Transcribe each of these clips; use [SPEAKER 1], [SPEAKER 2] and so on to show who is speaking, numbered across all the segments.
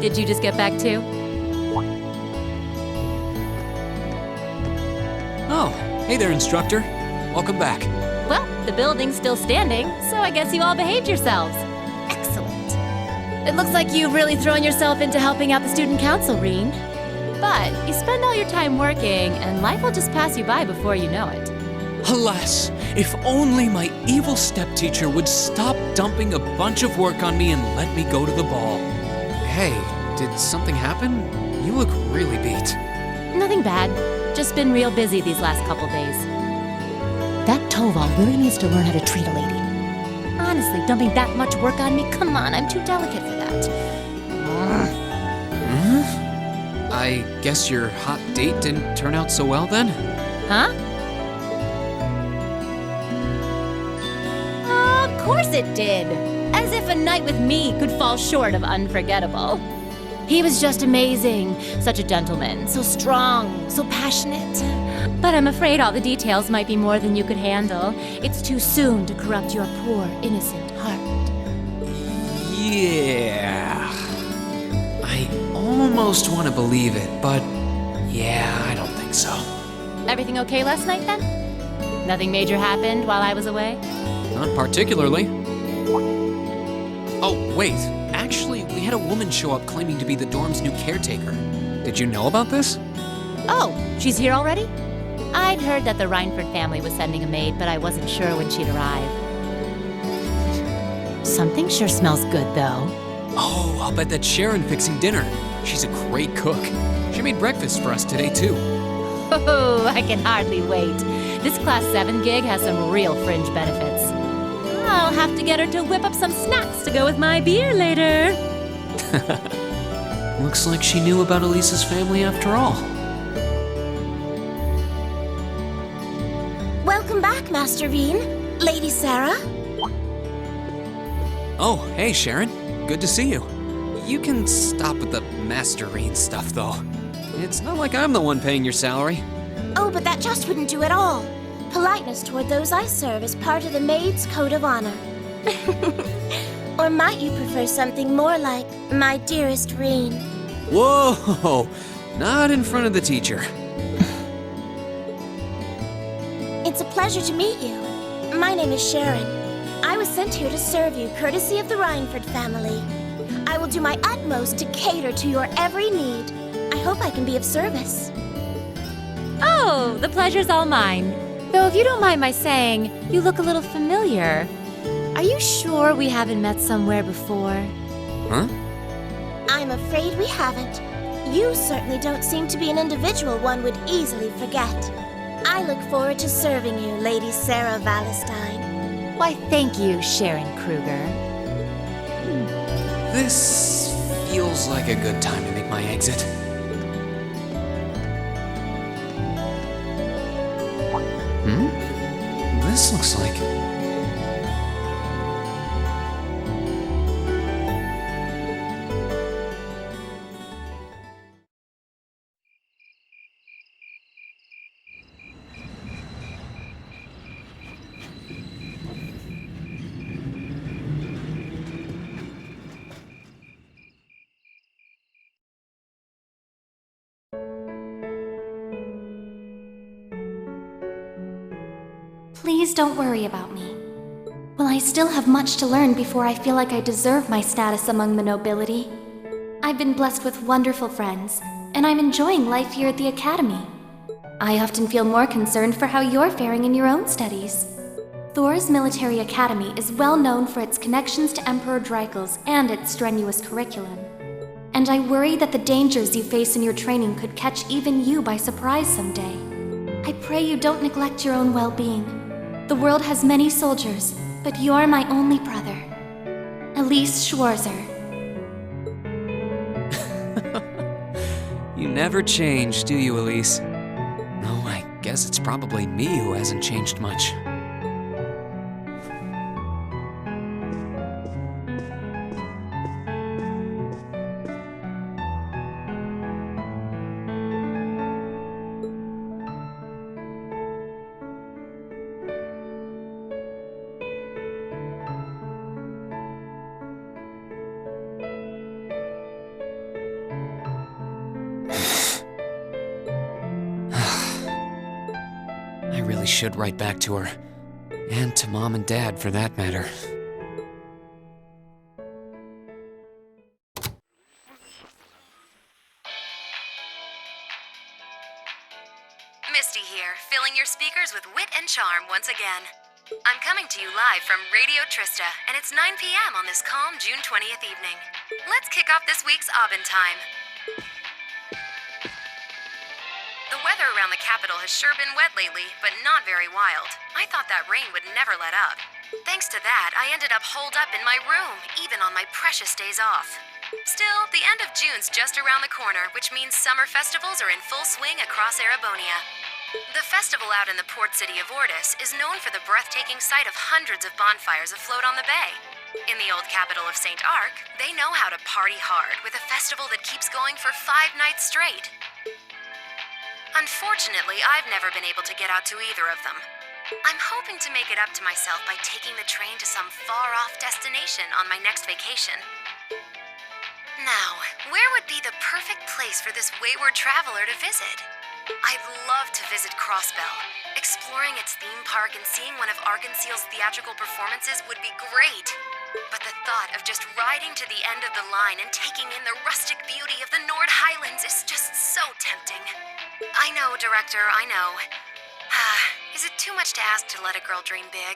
[SPEAKER 1] Did you just get back too?
[SPEAKER 2] Oh, hey there, instructor. Welcome back.
[SPEAKER 1] Well, the building's still standing, so I guess you all behaved yourselves. Excellent. It looks like you've really thrown yourself into helping out the student council, Reen. But you spend all your time working, and life will just pass you by before you know it.
[SPEAKER 2] Alas, if only my evil stepteacher would stop dumping a bunch of work on me and let me go to the ball. Hey, did something happen? You look really beat.
[SPEAKER 1] Nothing bad. Just been real busy these last couple days. That Toval really needs to learn how to treat a lady. Honestly, dumping that much work on me? Come on, I'm too delicate for that.
[SPEAKER 2] I guess your hot date didn't turn out so well then?
[SPEAKER 1] Huh? Of course it did. As if a night with me could fall short of unforgettable. He was just amazing. Such a gentleman, so strong, so passionate. But I'm afraid all the details might be more than you could handle. It's too soon to corrupt your poor, innocent heart.
[SPEAKER 2] Yeah. I almost want to believe it, but yeah, I don't think so.
[SPEAKER 1] Everything okay last night then? Nothing major happened while I was away?
[SPEAKER 2] Not particularly. Oh, wait. Actually, we had a woman show up claiming to be the dorm's new caretaker. Did you know about this?
[SPEAKER 1] Oh, she's here already? I'd heard that the Reinford family was sending a maid, but I wasn't sure when she'd arrive. Something sure smells good, though.
[SPEAKER 2] Oh, I'll bet that's Sharon fixing dinner. She's a great cook. She made breakfast for us today, too.
[SPEAKER 1] Oh, I can hardly wait. This Class 7 gig has some real fringe benefits. I'll have to get her to whip up some snacks to go with my beer later.
[SPEAKER 2] Looks like she knew about Elisa's family after all.
[SPEAKER 3] Welcome back, Master Reen. Lady Sara?
[SPEAKER 2] Oh, hey, Sharon. Good to see you. You can stop with the Masterine stuff, though. It's not like I'm the one paying your salary.
[SPEAKER 3] Oh, but that just wouldn't do at all. Politeness toward those I serve is part of the maid's code of honor. Or might you prefer something more like, my dearest Reen?
[SPEAKER 2] Whoa! Not in front of the teacher.
[SPEAKER 3] It's a pleasure to meet you. My name is Sharon. I was sent here to serve you, courtesy of the Reinford family. I will do my utmost to cater to your every need. I hope I can be of service.
[SPEAKER 1] Oh, the pleasure's all mine. Though if you don't mind my saying, you look a little familiar. Are you sure we haven't met somewhere before?
[SPEAKER 2] Huh?
[SPEAKER 3] I'm afraid we haven't. You certainly don't seem to be an individual one would easily forget. I look forward to serving you, Lady Sara Valentine.
[SPEAKER 1] Why, thank you, Sharon Kruger.
[SPEAKER 2] This feels like a good time to make my exit. This looks like...
[SPEAKER 4] Please don't worry about me. Well, I still have much to learn before I feel like I deserve my status among the nobility. I've been blessed with wonderful friends, and I'm enjoying life here at the Academy. I often feel more concerned for how you're faring in your own studies. Thor's Military Academy is well known for its connections to Emperor Dreikel's and its strenuous curriculum. And I worry that the dangers you face in your training could catch even you by surprise someday. I pray you don't neglect your own well-being. The world has many soldiers, but you're my only brother. Elise Schwarzer.
[SPEAKER 2] You never change, do you, Elise? No, I guess it's probably me who hasn't changed much. should write back to her. And to Mom and Dad, for that matter.
[SPEAKER 5] Misty here, filling your speakers with wit and charm once again. I'm coming to you live from Radio Trista, and it's 9 p.m. on this calm June 20th evening. Let's kick off this week's Aubin time. The weather around the capital has sure been wet lately, but not very wild. I thought that rain would never let up. Thanks to that, I ended up holed up in my room, even on my precious days off. Still, the end of June's just around the corner, which means summer festivals are in full swing across Erebonia. The festival out in the port city of Ordis is known for the breathtaking sight of hundreds of bonfires afloat on the bay. In the old capital of St. Arc, they know how to party hard with a festival that keeps going for 5 nights straight. Unfortunately, I've never been able to get out to either of them. I'm hoping to make it up to myself by taking the train to some far-off destination on my next vacation. Now, where would be the perfect place for this wayward traveler to visit? I'd love to visit Crossbell. Exploring its theme park and seeing one of Arkansas's theatrical performances would be great. But the thought of just riding to the end of the line and taking in the rustic beauty of the Nord Highlands is just so tempting. I know, Director, I know. Is it too much to ask to let a girl dream big?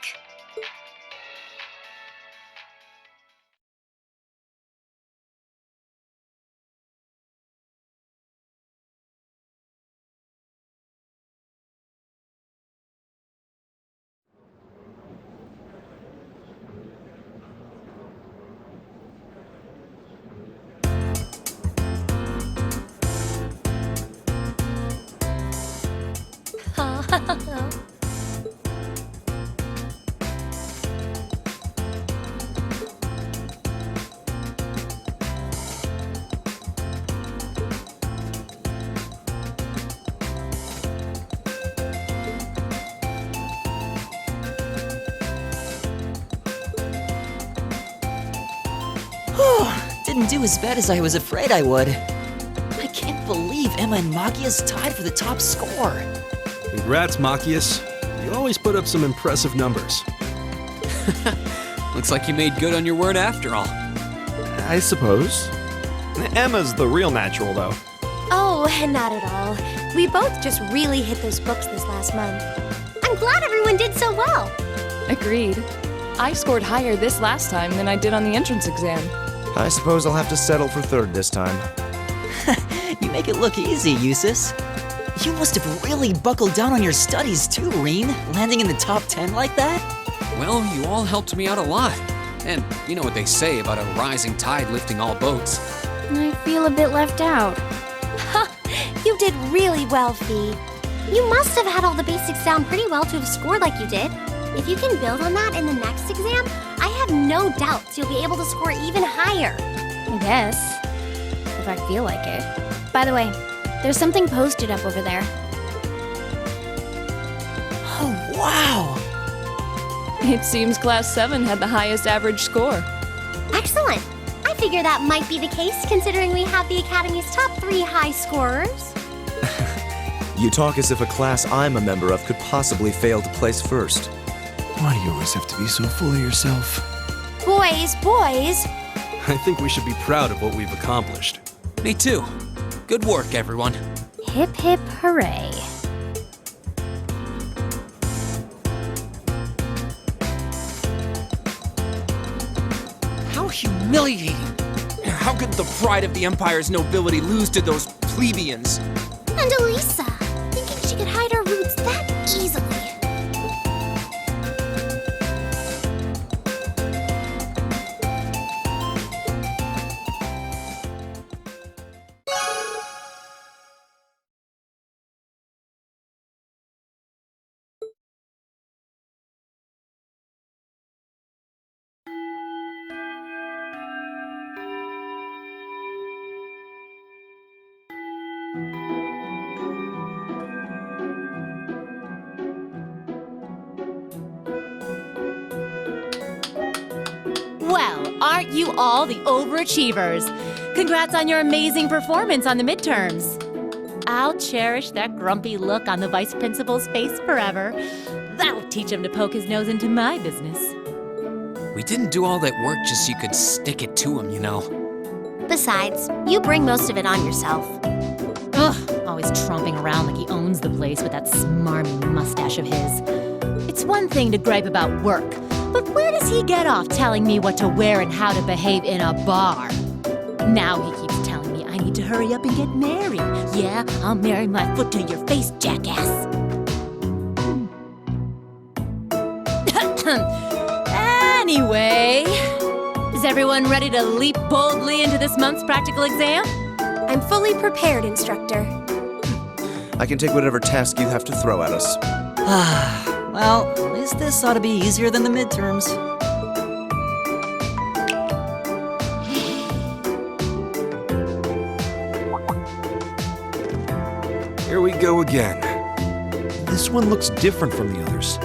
[SPEAKER 6] Didn't do as bad as I was afraid I would. I can't believe Emma and Machias tied for the top score.
[SPEAKER 7] Congrats, Machias. You always put up some impressive numbers.
[SPEAKER 2] Looks like you made good on your word after all.
[SPEAKER 8] I suppose. Emma's the real natural, though.
[SPEAKER 3] Oh, not at all. We both just really hit those books this last month. I'm glad everyone did so well.
[SPEAKER 9] Agreed. I scored higher this last time than I did on the entrance exam.
[SPEAKER 8] I suppose I'll have to settle for third this time.
[SPEAKER 6] You make it look easy, Eustace. You must have really buckled down on your studies too, Reen, landing in the top 10 like that?
[SPEAKER 2] Well, you all helped me out a lot. And you know what they say about a rising tide lifting all boats.
[SPEAKER 1] I feel a bit left out.
[SPEAKER 3] You did really well, Fee. You must have had all the basics down pretty well to have scored like you did. If you can build on that in the next exam, I have no doubts you'll be able to score even higher.
[SPEAKER 1] I guess. If I feel like it. By the way, there's something posted up over there.
[SPEAKER 6] Oh, wow!
[SPEAKER 9] It seems Class 7 had the highest average score.
[SPEAKER 3] Excellent. I figure that might be the case considering we have the Academy's top 3 high scorers.
[SPEAKER 8] You talk as if a class I'm a member of could possibly fail to place first.
[SPEAKER 7] Why do you always have to be so full of yourself?
[SPEAKER 3] Boys!
[SPEAKER 7] I think we should be proud of what we've accomplished.
[SPEAKER 2] Me too. Good work, everyone.
[SPEAKER 1] Hip hip hooray.
[SPEAKER 2] How humiliating! How could the pride of the Empire's nobility lose to those plebeians?
[SPEAKER 3] And Alisa, thinking she could hide her roots that easily.
[SPEAKER 1] Well, aren't you all the overachievers? Congrats on your amazing performance on the midterms. I'll cherish that grumpy look on the vice principal's face forever. That'll teach him to poke his nose into my business.
[SPEAKER 2] We didn't do all that work just so you could stick it to him, you know.
[SPEAKER 3] Besides, you bring most of it on yourself.
[SPEAKER 1] Ugh, always tromping around like he owns the place with that smarmy mustache of his. It's one thing to gripe about work, but where does he get off telling me what to wear and how to behave in a bar? Now he keeps telling me I need to hurry up and get married. Yeah, I'll marry my foot to your face, jackass. Anyway, is everyone ready to leap boldly into this month's practical exam?
[SPEAKER 3] I'm fully prepared, instructor.
[SPEAKER 8] I can take whatever task you have to throw at us.
[SPEAKER 6] Well, at least this ought to be easier than the midterms.
[SPEAKER 7] Here we go again. This one looks different from the others.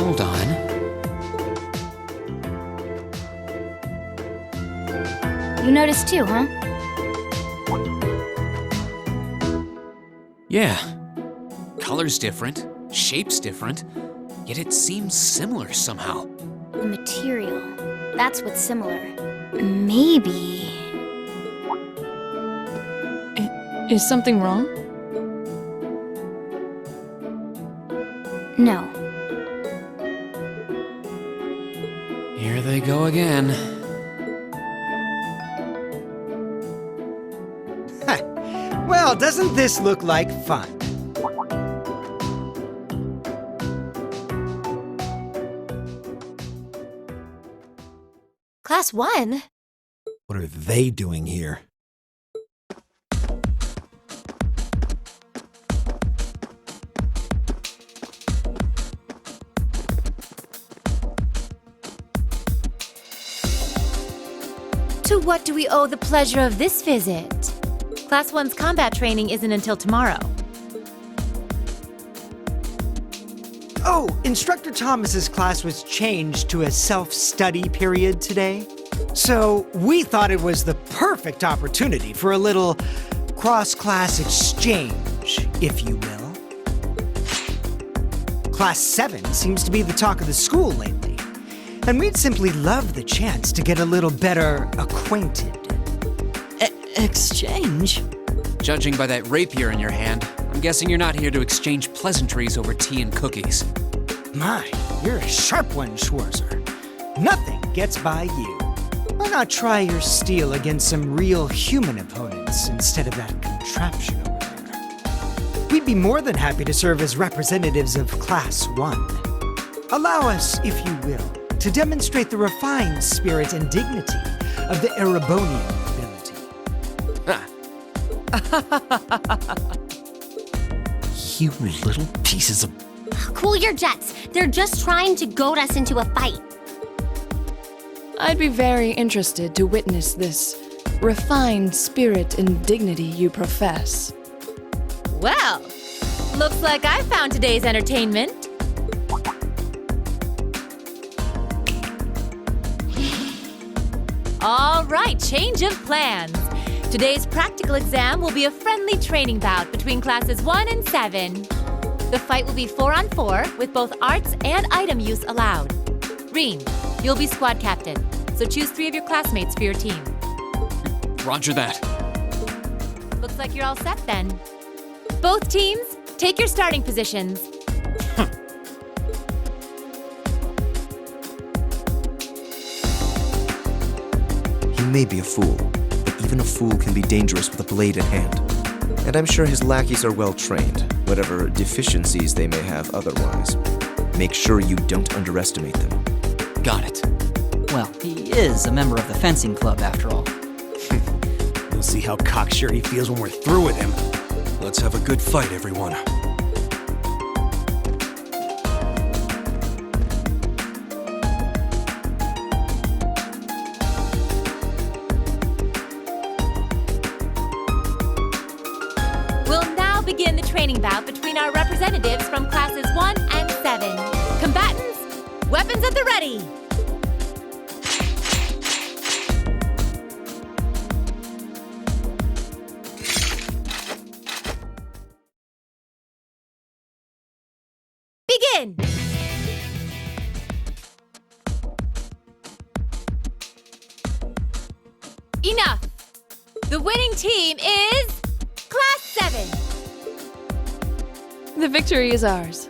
[SPEAKER 2] Hold on.
[SPEAKER 4] You noticed too, huh?
[SPEAKER 2] Yeah. Color's different, shape's different, yet it seems similar somehow.
[SPEAKER 4] The material. That's what's similar. Maybe...
[SPEAKER 9] Is something wrong?
[SPEAKER 4] No.
[SPEAKER 2] Here they go again.
[SPEAKER 10] Well, doesn't this look like fun?
[SPEAKER 3] Class 1?
[SPEAKER 7] What are they doing here?
[SPEAKER 1] To what do we owe the pleasure of this visit? Class 1's combat training isn't until tomorrow.
[SPEAKER 10] Oh, Instructor Thomas's class was changed to a self-study period today. So we thought it was the perfect opportunity for a little cross-class exchange, if you will. Class 7 seems to be the talk of the school lately, and we'd simply love the chance to get a little better acquainted.
[SPEAKER 6] Exchange?
[SPEAKER 2] Judging by that rapier in your hand, I'm guessing you're not here to exchange pleasantries over tea and cookies.
[SPEAKER 10] My, you're a sharp one, Schwarzer. Nothing gets by you. Why not try your steel against some real human opponents instead of that contraption over there? We'd be more than happy to serve as representatives of Class 1. Allow us, if you will, to demonstrate the refined spirit and dignity of the Erebonian nobility.
[SPEAKER 7] You little pieces of...
[SPEAKER 3] Cool your jets. They're just trying to goad us into a fight.
[SPEAKER 9] I'd be very interested to witness this refined spirit and dignity you profess.
[SPEAKER 1] Well, looks like I found today's entertainment. All right, change of plans. Today's practical exam will be a friendly training bout between classes 1 and 7. The fight will be 4-on-4 with both arts and item use allowed. Reen, you'll be squad captain, so choose 3 of your classmates for your team.
[SPEAKER 2] Roger that.
[SPEAKER 1] Looks like you're all set then. Both teams, take your starting positions.
[SPEAKER 8] He may be a fool, but even a fool can be dangerous with a blade in hand. And I'm sure his lackeys are well trained, whatever deficiencies they may have otherwise. Make sure you don't underestimate them.
[SPEAKER 2] Got it.
[SPEAKER 6] Well, he is a member of the fencing club after all.
[SPEAKER 7] You'll see how cocksure he feels when we're through with him. Let's have a good fight, everyone.
[SPEAKER 1] We'll now begin the training bout between our representatives from classes 1 and 7. Combatants, weapons at the ready. begin! Enough! The winning team is Class 7!
[SPEAKER 9] The victory is ours.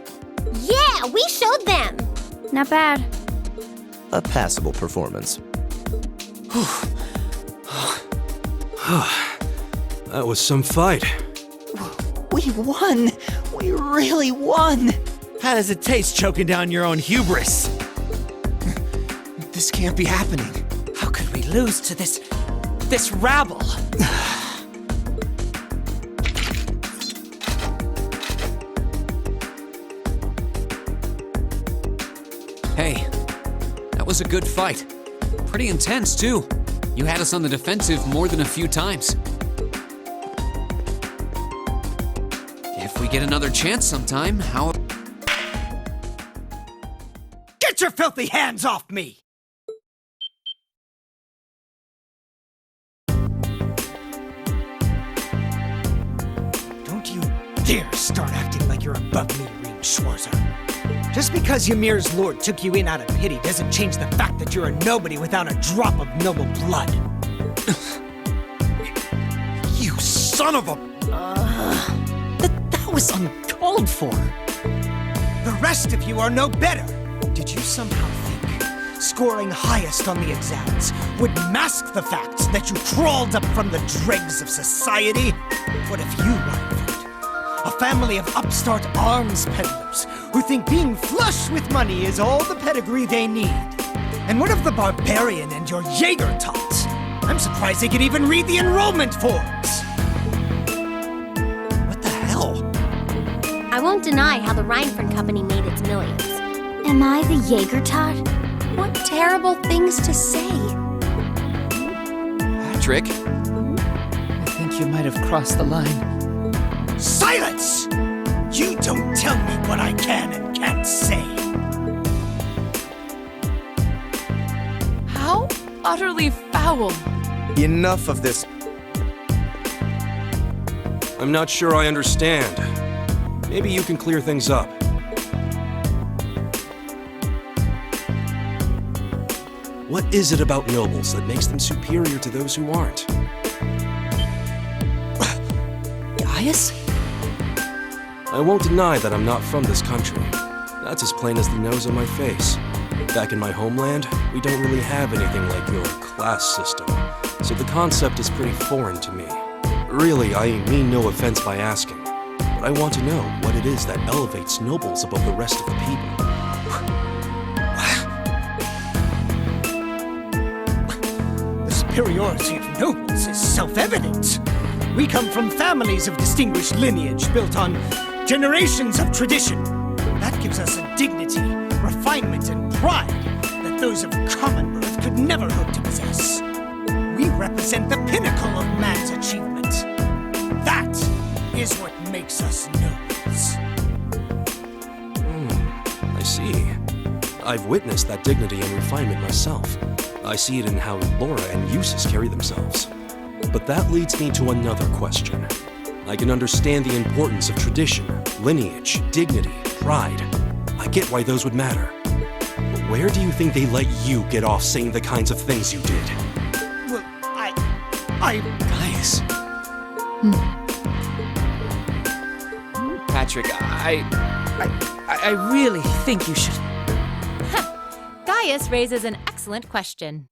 [SPEAKER 3] Yeah, we showed them.
[SPEAKER 4] Not bad.
[SPEAKER 8] A passable performance.
[SPEAKER 7] That was some fight.
[SPEAKER 6] We won! We really won!
[SPEAKER 10] How does it taste choking down your own hubris? This can't be happening. How could we lose to this rabble?
[SPEAKER 2] Hey, that was a good fight. Pretty intense, too. You had us on the defensive more than a few times. If we get another chance sometime, how...
[SPEAKER 10] Get your filthy hands off me! Don't you dare start acting like you're above me, Reem Schwarzer. Just because Ymir's lord took you in out of pity doesn't change the fact that you're a nobody without a drop of noble blood.
[SPEAKER 7] You son of a...
[SPEAKER 6] That was uncalled for.
[SPEAKER 10] The rest of you are no better. Did you somehow think scoring highest on the exams would mask the fact that you crawled up from the dregs of society? What if you, Reinford, a family of upstart arms peddlers who think being flush with money is all the pedigree they need? And what of the barbarian and your Jaeger tots? I'm surprised they could even read the enrollment forms.
[SPEAKER 6] What the hell?
[SPEAKER 3] I won't deny how the Reinford Company made its millions.
[SPEAKER 4] Am I the Jaeger tot?
[SPEAKER 3] What terrible things to say.
[SPEAKER 2] Patrick?
[SPEAKER 9] I think you might have crossed the line.
[SPEAKER 10] Silence! You don't tell me what I can and can't say.
[SPEAKER 9] How utterly foul!
[SPEAKER 8] Enough of this.
[SPEAKER 7] I'm not sure I understand. Maybe you can clear things up. What is it about nobles that makes them superior to those who aren't?
[SPEAKER 6] Gaius?
[SPEAKER 7] I won't deny that I'm not from this country. That's as plain as the nose on my face. Back in my homeland, we don't really have anything like your class system, so the concept is pretty foreign to me. Really, I mean no offense by asking, but I want to know what it is that elevates nobles above the rest of the people.
[SPEAKER 10] The superiority of nobles is self-evident. We come from families of distinguished lineage built on generations of tradition. That gives us a dignity, refinement, and pride that those of common birth could never hope to possess. We represent the pinnacle of man's achievement. That is what makes us nobles.
[SPEAKER 7] I see. I've witnessed that dignity and refinement myself. I see it in how Laura and Eustace carry themselves. But that leads me to another question. I can understand the importance of tradition, lineage, dignity, pride. I get why those would matter. But where do you think they let you get off saying the kinds of things you did?
[SPEAKER 10] Well,
[SPEAKER 2] Gaius. Patrick,
[SPEAKER 11] I really think you should...
[SPEAKER 1] Gaius raises an excellent question.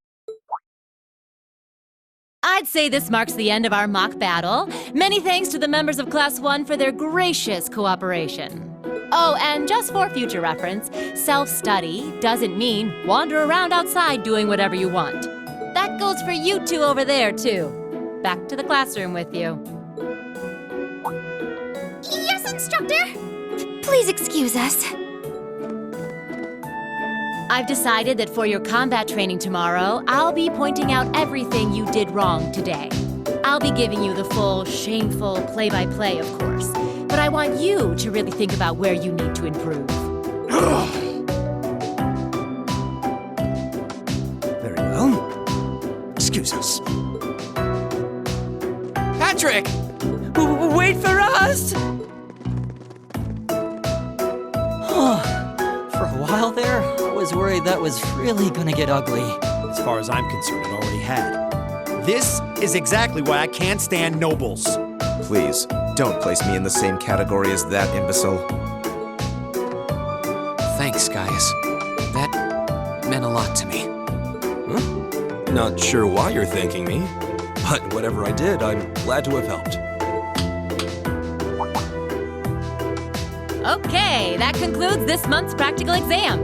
[SPEAKER 1] I'd say this marks the end of our mock battle. Many thanks to the members of Class 1 for their gracious cooperation. Oh, and just for future reference, self-study doesn't mean wander around outside doing whatever you want. That goes for you two over there, too. Back to the classroom with you.
[SPEAKER 3] Yes, instructor!
[SPEAKER 4] Please excuse us.
[SPEAKER 1] I've decided that for your combat training tomorrow, I'll be pointing out everything you did wrong today. I'll be giving you the full, shameful play-by-play, of course. But I want you to really think about where you need to improve.
[SPEAKER 10] very well. Excuse us.
[SPEAKER 11] Patrick! Wait for us!
[SPEAKER 6] was worried that was really gonna get ugly.
[SPEAKER 12] As far as I'm concerned, it already had. This is exactly why I can't stand nobles.
[SPEAKER 8] Please, don't place me in the same category as that imbecile.
[SPEAKER 2] Thanks, guys. That meant a lot to me.
[SPEAKER 7] Huh? Not sure why you're thanking me, but whatever I did, I'm glad to have helped.
[SPEAKER 1] Okay, that concludes this month's practical exam.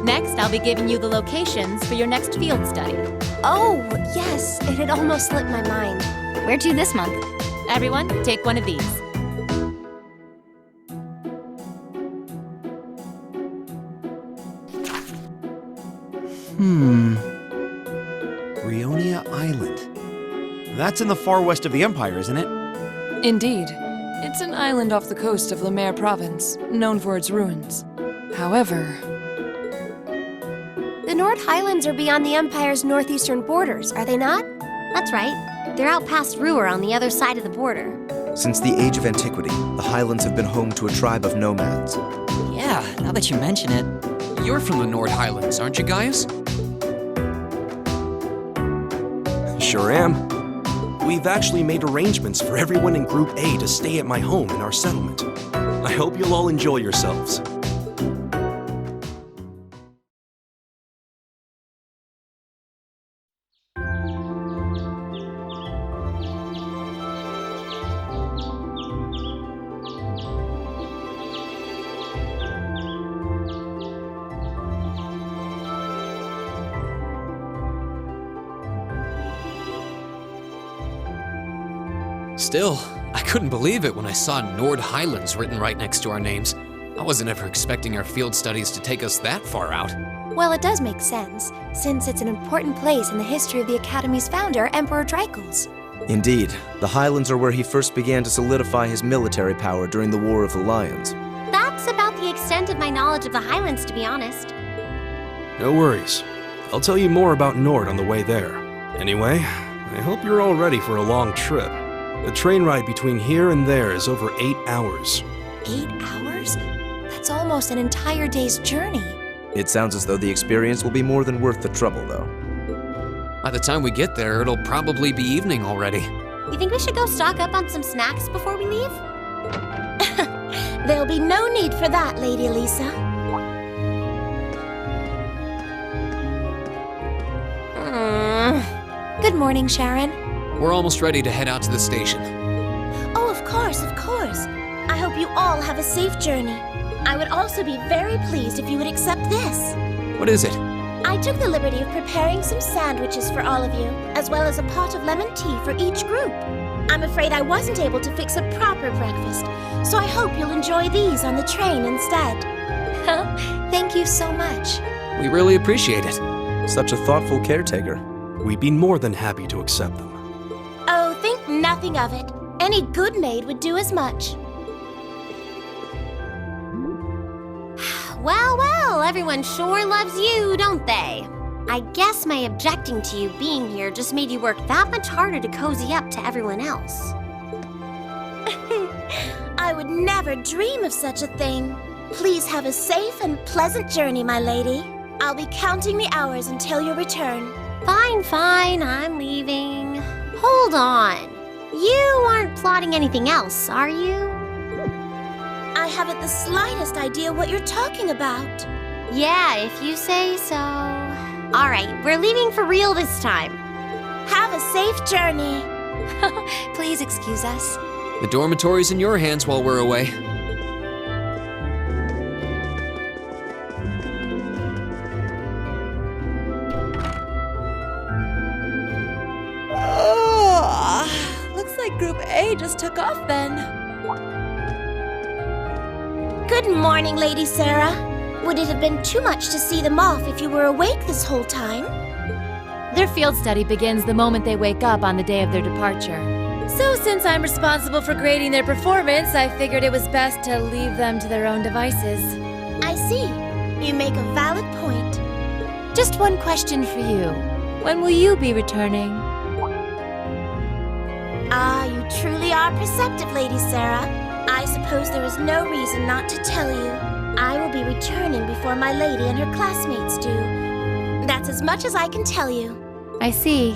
[SPEAKER 1] Next, I'll be giving you the locations for your next field study.
[SPEAKER 3] Oh, yes, it had almost slipped my mind.
[SPEAKER 1] Where to this month? Everyone, take one of these.
[SPEAKER 12] Rionia Island. That's in the far west of the Empire, isn't it?
[SPEAKER 9] Indeed. It's an island off the coast of Lemaire Province, known for its ruins. However...
[SPEAKER 3] The Nord Highlands are beyond the Empire's northeastern borders, are they not?
[SPEAKER 5] That's right. They're out past Ruhr on the other side of the border.
[SPEAKER 8] Since the age of antiquity, the Highlands have been home to a tribe of nomads.
[SPEAKER 6] Yeah, now that you mention it.
[SPEAKER 2] You're from the Nord Highlands, aren't you guys?
[SPEAKER 7] Sure am. We've actually made arrangements for everyone in Group A to stay at my home in our settlement. I hope you'll all enjoy yourselves.
[SPEAKER 2] Still, I couldn't believe it when I saw Nord Highlands written right next to our names. I wasn't ever expecting our field studies to take us that far out.
[SPEAKER 3] Well, it does make sense, since it's an important place in the history of the Academy's founder, Emperor Dreikel's.
[SPEAKER 8] Indeed, the Highlands are where he first began to solidify his military power during the War of the Lions.
[SPEAKER 5] That's about the extent of my knowledge of the Highlands, to be honest.
[SPEAKER 7] No worries. I'll tell you more about Nord on the way there. Anyway, I hope you're all ready for a long trip. The train ride between here and there is over 8 hours.
[SPEAKER 3] 8 hours? That's almost an entire day's journey.
[SPEAKER 8] It sounds as though the experience will be more than worth the trouble, though.
[SPEAKER 2] By the time we get there, it'll probably be evening already.
[SPEAKER 5] You think we should go stock up on some snacks before we leave?
[SPEAKER 3] There'll be no need for that, Lady Alisa. Good morning, Sharon.
[SPEAKER 2] We're almost ready to head out to the station.
[SPEAKER 3] Oh, of course, of course. I hope you all have a safe journey. I would also be very pleased if you would accept this.
[SPEAKER 2] What is it?
[SPEAKER 3] I took the liberty of preparing some sandwiches for all of you, as well as a pot of lemon tea for each group. I'm afraid I wasn't able to fix a proper breakfast, so I hope you'll enjoy these on the train instead. Thank you so much.
[SPEAKER 2] We really appreciate it.
[SPEAKER 8] Such a thoughtful caretaker.
[SPEAKER 7] We'd be more than happy to accept them.
[SPEAKER 3] Oh, think nothing of it. Any good maid would do as much.
[SPEAKER 5] Well, everyone sure loves you, don't they? I guess my objecting to you being here just made you work that much harder to cozy up to everyone else.
[SPEAKER 3] I would never dream of such a thing. Please have a safe and pleasant journey, my lady. I'll be counting the hours until your return.
[SPEAKER 5] Fine, I'm leaving. Hold on. You aren't plotting anything else, are you?
[SPEAKER 3] I haven't the slightest idea what you're talking about.
[SPEAKER 5] Yeah, if you say so. All right, we're leaving for real this time.
[SPEAKER 3] Have a safe journey. Please excuse us.
[SPEAKER 2] The dormitory's in your hands while we're away.
[SPEAKER 1] Looks like Group A just took off then.
[SPEAKER 3] Good morning, Lady Sara. Would it have been too much to see them off if you were awake this whole time?
[SPEAKER 1] Their field study begins the moment they wake up on the day of their departure. So since I'm responsible for grading their performance, I figured it was best to leave them to their own devices.
[SPEAKER 3] I see. You make a valid point.
[SPEAKER 1] Just one question for you. When will you be returning?
[SPEAKER 3] Ah, you truly are perceptive, Lady Sara. I suppose there is no reason not to tell you. I will be returning before my lady and her classmates do. That's as much as I can tell you.
[SPEAKER 1] I see.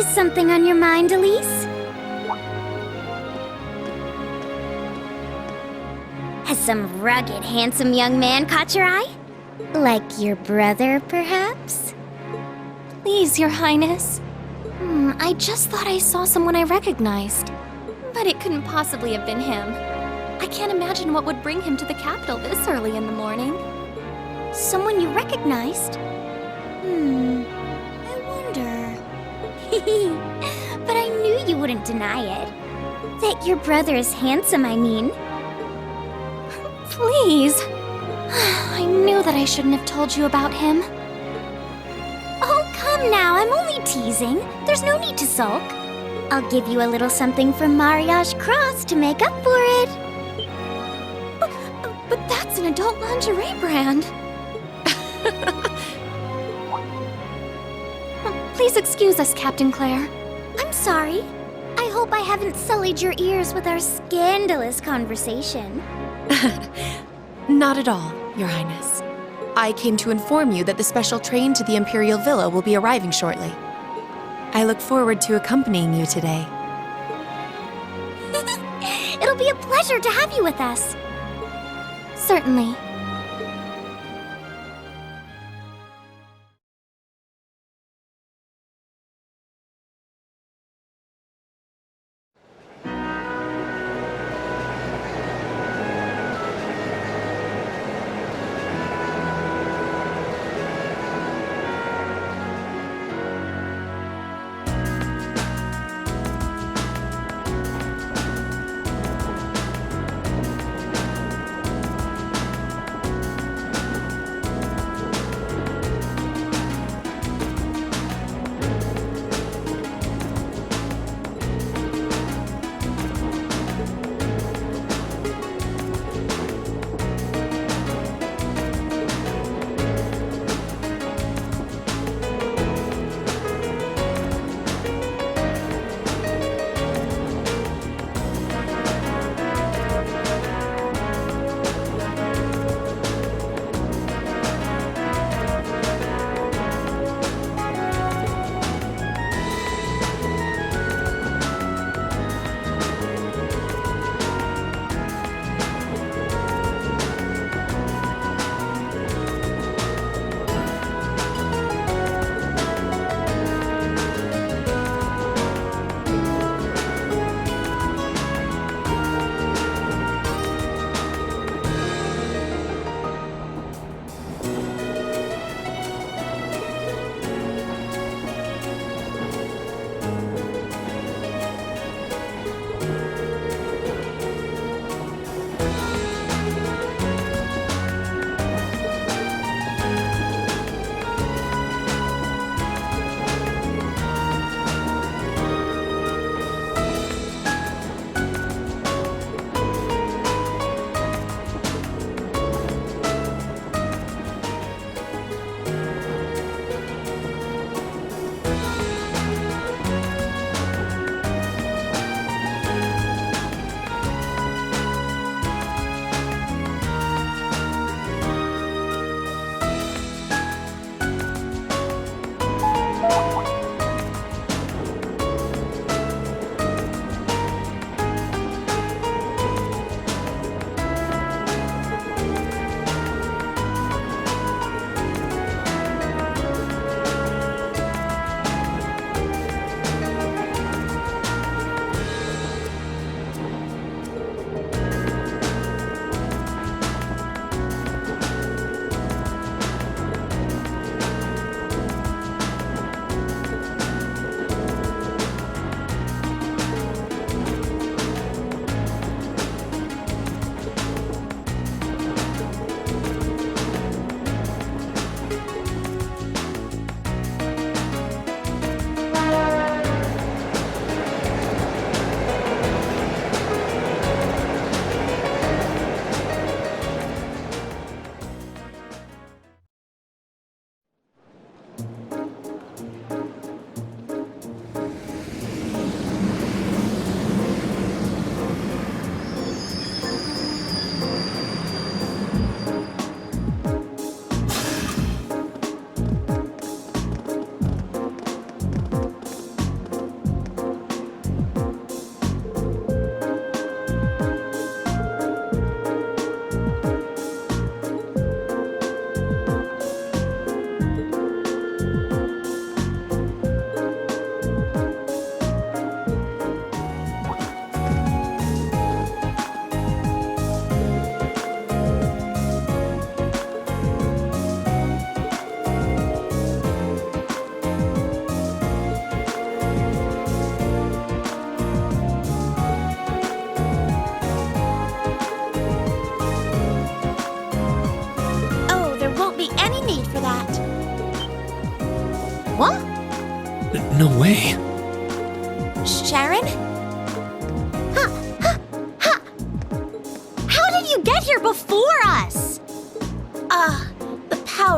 [SPEAKER 3] Is something on your mind, Elise? Has some rugged, handsome young man caught your eye? Like your brother, perhaps?
[SPEAKER 4] Please, Your Highness. I just thought I saw someone I recognized. But it couldn't possibly have been him. I can't imagine what would bring him to the capital this early in the morning.
[SPEAKER 3] Someone you recognized? I wonder. But I knew you wouldn't deny it. That your brother is handsome, I mean.
[SPEAKER 4] Please. I knew that I shouldn't have told you about him.
[SPEAKER 3] Oh, come now, I'm only teasing. There's no need to sulk. I'll give you a little something from Mariage Cross to make up for it.
[SPEAKER 4] But that's an adult lingerie brand. Please excuse us, Captain Claire.
[SPEAKER 3] I'm sorry. I hope I haven't sullied your ears with our scandalous conversation.
[SPEAKER 13] Not at all, Your Highness. I came to inform you that the special train to the Imperial Villa will be arriving shortly. I look forward to accompanying you today.
[SPEAKER 3] It'll be a pleasure to have you with us.
[SPEAKER 4] Certainly.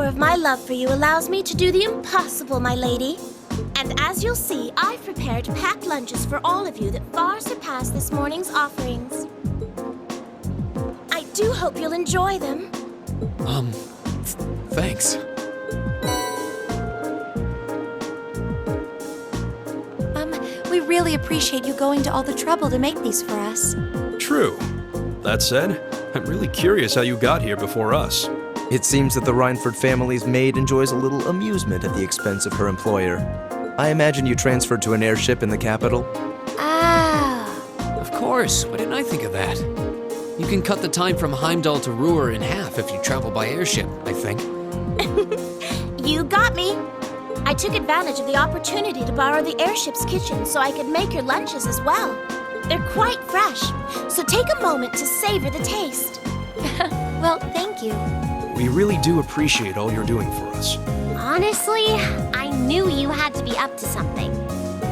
[SPEAKER 3] power of my love for you allows me to do the impossible, my lady. And as you'll see, I've prepared packed lunches for all of you that far surpass this morning's offerings. I do hope you'll enjoy them.
[SPEAKER 2] Thanks.
[SPEAKER 13] We really appreciate you going to all the trouble to make these for us.
[SPEAKER 7] True. That said, I'm really curious how you got here before us.
[SPEAKER 8] It seems that the Rhineford family's maid enjoys a little amusement at the expense of her employer. I imagine you transferred to an airship in the capital?
[SPEAKER 3] Ah.
[SPEAKER 2] Of course. Why didn't I think of that? You can cut the time from Heimdall to Ruhr in half if you travel by airship, I think.
[SPEAKER 3] You got me. I took advantage of the opportunity to borrow the airship's kitchen so I could make your lunches as well. They're quite fresh, so take a moment to savor the taste.
[SPEAKER 4] Well, thank you.
[SPEAKER 7] We really do appreciate all you're doing for us.
[SPEAKER 5] Honestly, I knew you had to be up to something.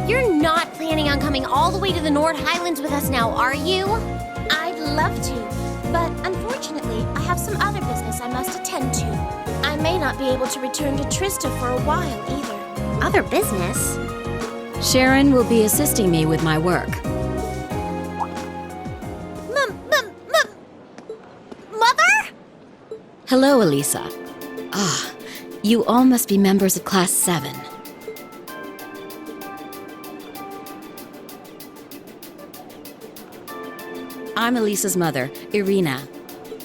[SPEAKER 5] You're not planning on coming all the way to the Nord Highlands with us now, are you?
[SPEAKER 3] I'd love to, but unfortunately, I have some other business I must attend to. I may not be able to return to Trista for a while either.
[SPEAKER 5] Other business?
[SPEAKER 1] Sharon will be assisting me with my work.
[SPEAKER 3] Mother?
[SPEAKER 1] Hello, Alisa. You all must be members of Class 7. I'm Elisa's mother, Irina,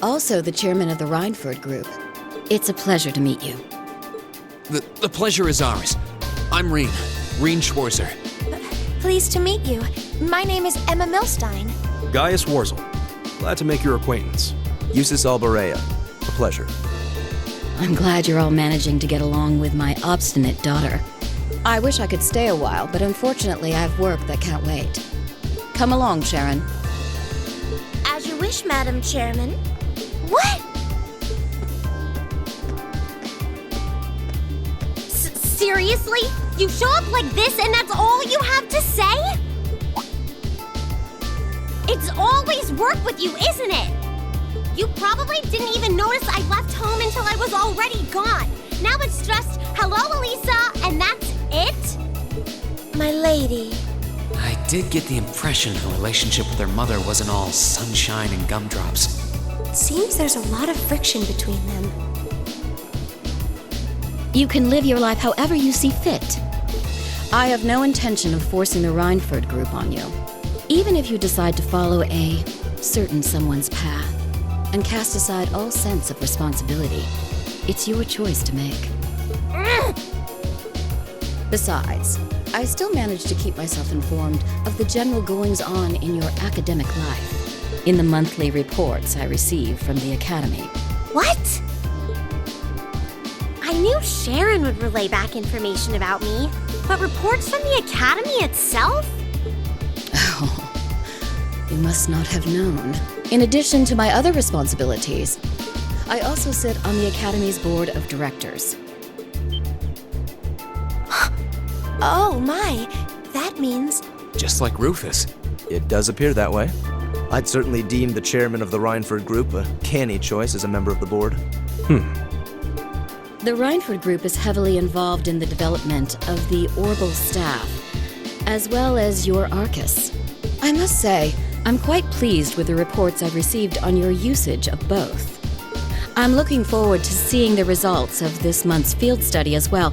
[SPEAKER 1] also the chairman of the Rhineford group. It's a pleasure to meet you.
[SPEAKER 2] The pleasure is ours. I'm Rien Schwarzer.
[SPEAKER 4] Pleased to meet you. My name is Emma Milstein.
[SPEAKER 7] Gaius Warzel. Glad to make your acquaintance.
[SPEAKER 8] Eustace Alborea. A pleasure.
[SPEAKER 1] I'm glad you're all managing to get along with my obstinate daughter. I wish I could stay a while, but unfortunately I have work that can't wait. Come along, Sharon.
[SPEAKER 3] As you wish, Madam Chairman.
[SPEAKER 5] What? Seriously? You show up like this and that's all you have to say? It's always work with you, isn't it? You probably didn't even notice I left home until I was already gone. Now it's just, hello, Alisa, and that's it?
[SPEAKER 3] My lady.
[SPEAKER 2] I did get the impression her relationship with her mother wasn't all sunshine and gumdrops.
[SPEAKER 4] It seems there's a lot of friction between them.
[SPEAKER 1] You can live your life however you see fit. I have no intention of forcing the Rhineford group on you. Even if you decide to follow a certain someone's path and cast aside all sense of responsibility, it's your choice to make. Besides, I still manage to keep myself informed of the general goings-on in your academic life in the monthly reports I receive from the Academy.
[SPEAKER 5] What? I knew Sharon would relay back information about me, but reports from the Academy itself?
[SPEAKER 1] Oh, you must not have known. In addition to my other responsibilities, I also sit on the Academy's board of directors.
[SPEAKER 4] Oh my, that means...
[SPEAKER 2] Just like Rufus.
[SPEAKER 8] It does appear that way. I'd certainly deem the chairman of the Rhineford group a canny choice as a member of the board.
[SPEAKER 1] The Rhineford group is heavily involved in the development of the Orbital staff, as well as your Arcus. I must say, I'm quite pleased with the reports I've received on your usage of both. I'm looking forward to seeing the results of this month's field study as well.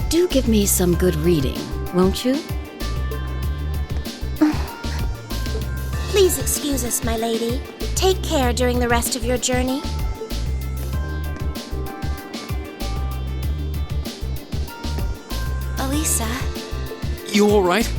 [SPEAKER 1] Do give me some good reading, won't you?
[SPEAKER 3] Please excuse us, my lady. Take care during the rest of your journey.
[SPEAKER 4] Alisa.
[SPEAKER 2] You all right?